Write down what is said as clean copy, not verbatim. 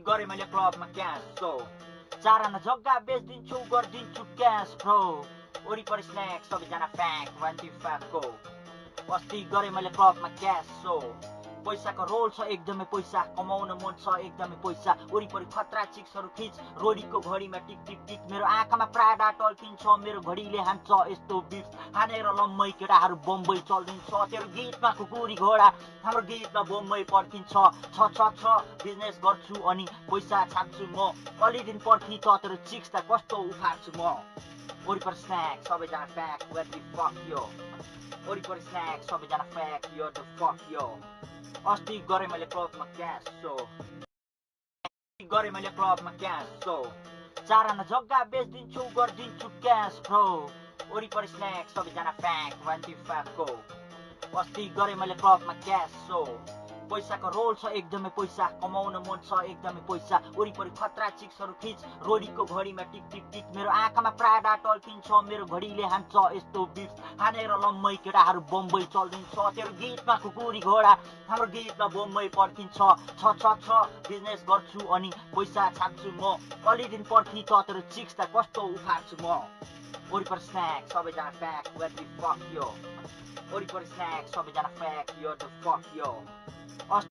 गरे मैले क्लबमा क्यास सो 4 आना जग्गा बेच्दिन्छु गर्दिन्छु क्यास ब्रो वरिपरि स्न्याक सबैजना फ्याक 25 को अस्ति गरे मैले क्लबमा क्यास सो पैसाको रोल छ एकदमै पैसा कमाउन मन छ एकदमै पैसा वरिपरि खतरा चिक्सहरू खिच रोडीको घडीमा टिक टिक टिक मेरो आँखामा प्राडा टल्किन्छ मेरो घडीले हान्छ यस्तो बिफ हानेर लम्मै केटाहरू बम्बई चल्दिन्छ तेरो गीतमा कुकुरी घोडा हाम्रो गीतमा बम्बई पर्खिन्छ छ छ छ बिजनेस गर्छु अनि पैसा छाप्छु म अलि दिन पर्खी त तेरो चिक्सलाई कस्तो उखार्छु म वरिपरि स्न्याक सबैजना फ्याक वेट द फक यो वरिपरि स्न्याक सबैजना फ्याक यो द फक यो अस्ति गरे मैले क्लबमा क्यास सो गरे मैले क्लबमा क्यास सो 4 आना जग्गा बेच्दिन्छु गर्दिन्छु क्यास ब्रो वरिपरि स्न्याक सबैजना फ्याक 25 को अस्ति गरे मैले क्लबमा क्यास सो पैसाको रोल छ एकदमै पैसा कमाउन मन छ एकदमै पैसा वरिपरि खतरा चिक्सहरू खिच रोडीको घडीमा टिक टिक टिक मेरो आँखामा प्राडा टल्किन्छ मेरो घडीले हान्छ यस्तो बिफ हानेर लम्मै केटाहरू बम्बई चल्दिन्छ तेरो गीतमा कुकुरी घोडा हाम्रो गीतमा बम्बई पर्खिन्छ छ छ छ बिजनेस गर्छु अनि पैसा छाप्छु म अलि दिन पर्खी त तेरो चिक्सलाई कस्तो उखार्छु म वरिपरि स्न्याक सबैजना फ्याक वेट द फक यो वरिपरि स्न्याक सबैजना फ्याक यो द फक यो